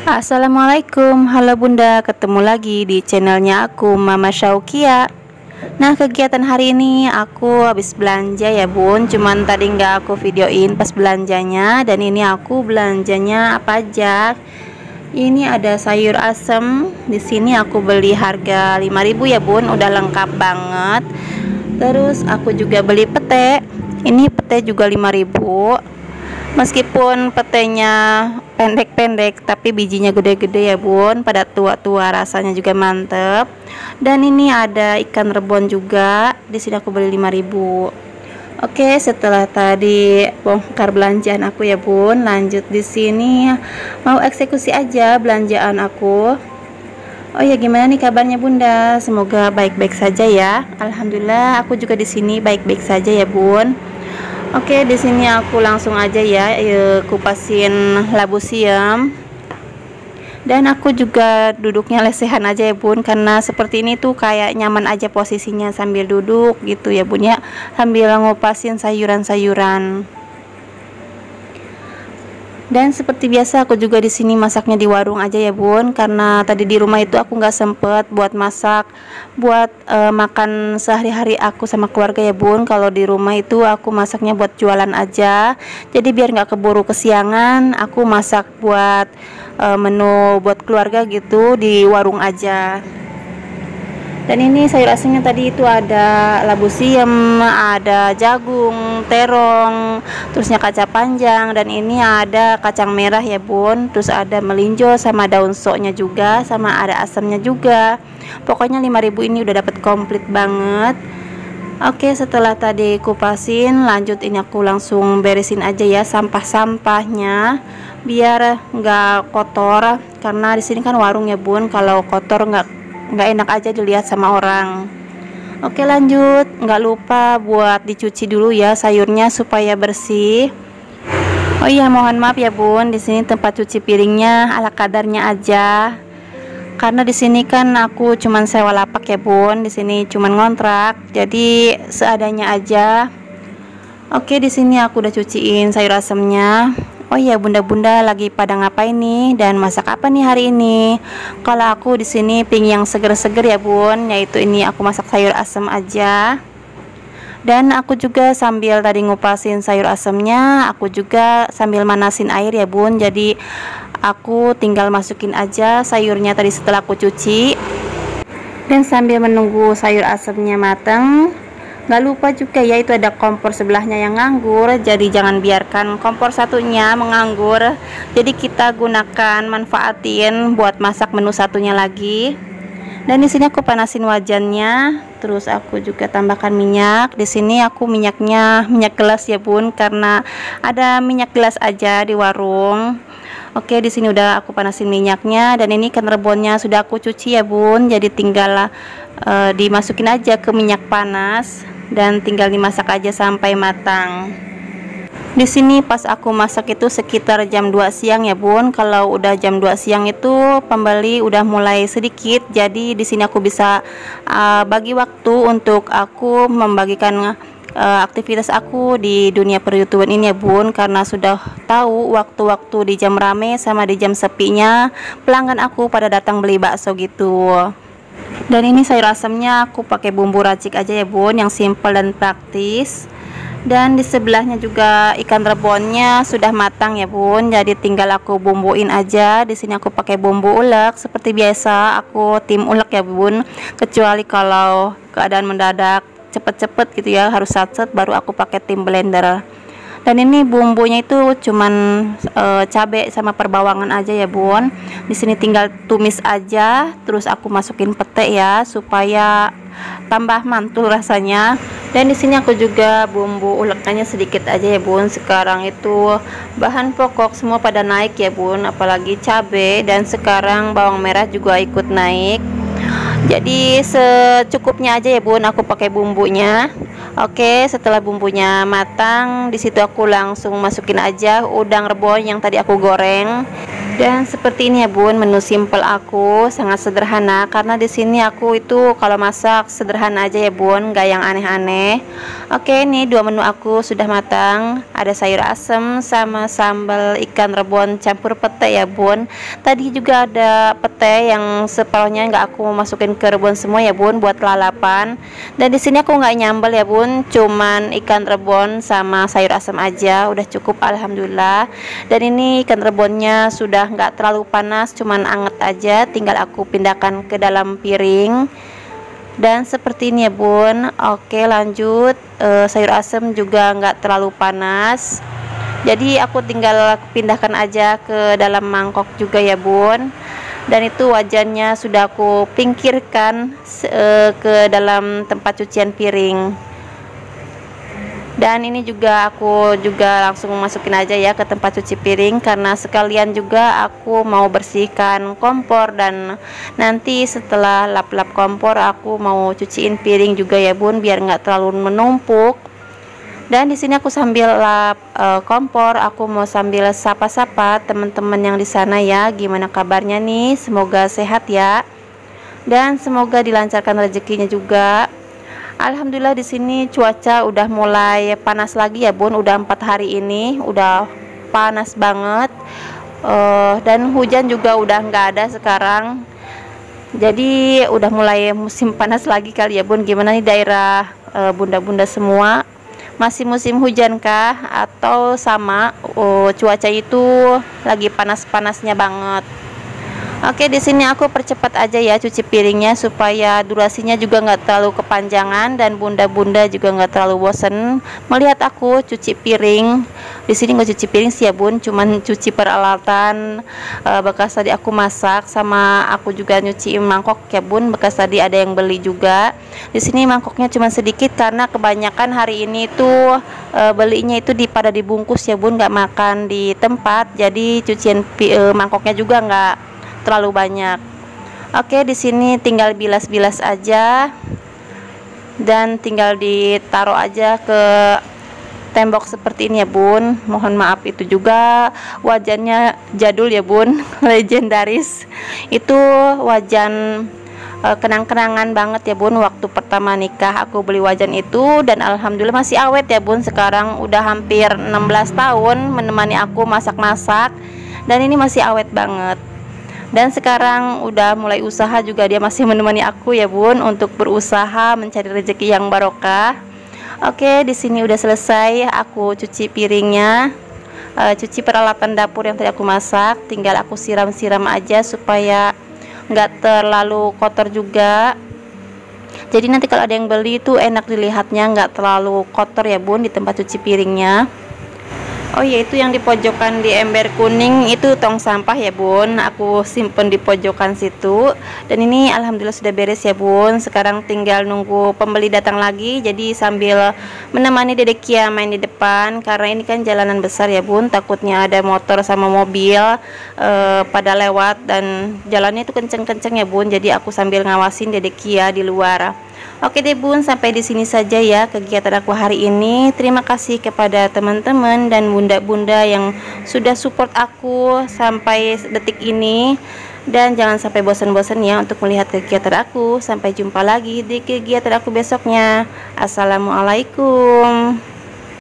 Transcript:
Assalamualaikum, halo bunda, ketemu lagi di channelnya aku Mama Syaukia. Nah, kegiatan hari ini aku habis belanja ya bun, cuman tadi nggak aku videoin pas belanjanya. Dan ini aku belanjanya apa aja. Ini ada sayur asem, di sini aku beli harga 5.000 ya bun, udah lengkap banget. Terus aku juga beli pete, ini pete juga 5.000. Meskipun petenya pendek-pendek tapi bijinya gede-gede ya bun, pada tua-tua, rasanya juga mantep. Dan ini ada ikan rebon juga, di sini aku beli 5.000. Oke, setelah tadi bongkar belanjaan aku ya bun, lanjut di sini mau eksekusi aja belanjaan aku. Oh ya, gimana nih kabarnya bunda? Semoga baik-baik saja ya. Alhamdulillah aku juga di sini baik-baik saja ya bun. Oke, di sini aku langsung aja ya kupasin labu siam. Dan aku juga duduknya lesehan aja ya bun, karena seperti ini tuh kayak nyaman aja posisinya sambil duduk gitu ya bun ya, sambil ngupasin sayuran-sayuran. Dan seperti biasa aku juga di sini masaknya di warung aja ya bun, karena tadi di rumah itu aku nggak sempet buat masak buat makan sehari-hari aku sama keluarga ya bun. Kalau di rumah itu aku masaknya buat jualan aja, jadi biar nggak keburu kesiangan, aku masak buat menu buat keluarga gitu di warung aja. Dan ini sayur asinnya tadi itu ada labu siam, ada jagung, terong, terusnya kaca panjang, dan ini ada kacang merah ya bun. Terus ada melinjo sama daun soknya juga, sama ada asamnya juga. Pokoknya 5.000 ini udah dapat komplit banget. Oke, setelah tadi kupasin, lanjut ini aku langsung beresin aja ya sampah-sampahnya biar nggak kotor, karena di sini kan warung ya bun, kalau kotor nggak enak aja dilihat sama orang. Oke, lanjut, nggak lupa buat dicuci dulu ya sayurnya supaya bersih. Oh iya, mohon maaf ya bun, di sini tempat cuci piringnya ala kadarnya aja, karena di sini kan aku cuman sewa lapak ya bun, di sini cuman ngontrak, jadi seadanya aja. Oke, di sini aku udah cuciin sayur asemnya. Oh iya, bunda-bunda lagi pada ngapain nih dan masak apa nih hari ini? Kalau aku di sini ping yang seger-seger ya bun, yaitu ini aku masak sayur asem aja. Dan aku juga sambil tadi ngupasin sayur asemnya, aku juga sambil manasin air ya bun. Jadi aku tinggal masukin aja sayurnya tadi setelah aku cuci. Dan sambil menunggu sayur asemnya mateng, nggak lupa juga ya, itu ada kompor sebelahnya yang nganggur, jadi jangan biarkan kompor satunya menganggur, jadi kita gunakan, manfaatin buat masak menu satunya lagi. Dan di sini aku panasin wajannya, terus aku juga tambahkan minyak. Di sini aku minyaknya minyak gelas ya bun, karena ada minyak gelas aja di warung. Oke, di sini udah aku panasin minyaknya, dan ini ikan rebonnya sudah aku cuci ya bun, jadi tinggal dimasukin aja ke minyak panas dan tinggal dimasak aja sampai matang. Di sini pas aku masak itu sekitar jam 2 siang ya bun. Kalau udah jam 2 siang itu pembeli udah mulai sedikit, jadi di sini aku bisa bagi waktu untuk aku membagikan aktivitas aku di dunia per-YouTuber ini ya bun, karena sudah tahu waktu-waktu di jam rame sama di jam sepinya pelanggan aku pada datang beli bakso gitu. Dan ini sayur asamnya aku pakai bumbu racik aja ya bun, yang simple dan praktis. Dan di sebelahnya juga ikan rebonnya sudah matang ya bun, jadi tinggal aku bumbuin aja. Di sini aku pakai bumbu ulek seperti biasa, aku tim ulek ya bun, kecuali kalau keadaan mendadak cepet-cepet gitu ya, harus satset, baru aku pakai tim blender. Dan ini bumbunya itu cuman cabai sama perbawangan aja ya bun. Di sini tinggal tumis aja, terus aku masukin pete ya supaya tambah mantul rasanya. Dan di sini aku juga bumbu ulekannya sedikit aja ya bun. Sekarang itu bahan pokok semua pada naik ya bun, apalagi cabai, dan sekarang bawang merah juga ikut naik. Jadi secukupnya aja ya bun aku pakai bumbunya. Oke, setelah bumbunya matang, di situ aku langsung masukin aja udang rebon yang tadi aku goreng. Dan seperti ini ya bun, menu simple aku sangat sederhana karena di sini aku itu kalau masak sederhana aja ya bun, gak yang aneh-aneh. Oke, ini dua menu aku sudah matang. Ada sayur asem sama sambal ikan rebon campur pete ya bun. Tadi juga ada pete yang separuhnya nggak aku masukin ke rebon semua ya bun, buat lalapan. Dan di sini aku nggak nyambel ya bun, cuman ikan rebon sama sayur asem aja, udah cukup alhamdulillah. Dan ini ikan rebonnya sudah nggak terlalu panas, cuman anget aja, tinggal aku pindahkan ke dalam piring. Dan seperti ini ya bun. Oke, lanjut. Sayur asem juga nggak terlalu panas, jadi aku tinggal pindahkan aja ke dalam mangkok juga ya bun. Dan itu wajannya sudah aku pinggirkan ke dalam tempat cucian piring. Dan ini juga aku juga langsung masukin aja ya ke tempat cuci piring, karena sekalian juga aku mau bersihkan kompor, dan nanti setelah lap-lap kompor aku mau cuciin piring juga ya bun, biar nggak terlalu menumpuk. Dan di sini aku sambil lap kompor, aku mau sambil sapa-sapa teman-teman yang di sana ya, gimana kabarnya nih, semoga sehat ya, dan semoga dilancarkan rezekinya juga. Alhamdulillah di sini cuaca udah mulai panas lagi ya bun, udah 4 hari ini udah panas banget. Dan hujan juga udah nggak ada sekarang, jadi udah mulai musim panas lagi kali ya bun. Gimana nih daerah bunda-bunda semua, masih musim hujan kah atau sama cuaca itu lagi panas-panasnya banget? Oke, di sini aku percepat aja ya cuci piringnya supaya durasinya juga nggak terlalu kepanjangan dan bunda-bunda juga nggak terlalu bosen melihat aku cuci piring. Di sini nggak cuci piring sih ya bun, cuman cuci peralatan bekas tadi aku masak, sama aku juga nyuci mangkok ya bun, bekas tadi ada yang beli juga. Di sini mangkoknya cuma sedikit karena kebanyakan hari ini tuh belinya itu pada dibungkus ya bun, nggak makan di tempat, jadi cucian mangkoknya juga nggak terlalu banyak. Oke, di sini tinggal bilas-bilas aja dan tinggal ditaruh aja ke tembok seperti ini ya bun. Mohon maaf itu juga wajannya jadul ya bun, legendaris. Itu wajan kenang-kenangan banget ya bun, waktu pertama nikah aku beli wajan itu, dan alhamdulillah masih awet ya bun. Sekarang udah hampir 16 tahun menemani aku masak-masak, dan ini masih awet banget. Dan sekarang udah mulai usaha juga, dia masih menemani aku ya bun untuk berusaha mencari rezeki yang barokah. Oke, di sini udah selesai aku cuci piringnya, cuci peralatan dapur yang tadi aku masak, tinggal aku siram-siram aja supaya nggak terlalu kotor juga. Jadi nanti kalau ada yang beli itu enak dilihatnya, nggak terlalu kotor ya bun di tempat cuci piringnya. Oh iya, itu yang di pojokan di ember kuning itu tong sampah ya bun, aku simpen di pojokan situ. Dan ini alhamdulillah sudah beres ya bun, sekarang tinggal nunggu pembeli datang lagi, jadi sambil menemani Dedek Kia main di depan, karena ini kan jalanan besar ya bun, takutnya ada motor sama mobil pada lewat, dan jalannya itu kenceng-kenceng ya bun, jadi aku sambil ngawasin Dedek Kia di luar. Oke deh bun, sampai di sini saja ya kegiatan aku hari ini. Terima kasih kepada teman-teman dan bunda-bunda yang sudah support aku sampai detik ini. Dan jangan sampai bosan-bosan ya untuk melihat kegiatan aku. Sampai jumpa lagi di kegiatan aku besoknya. Assalamualaikum.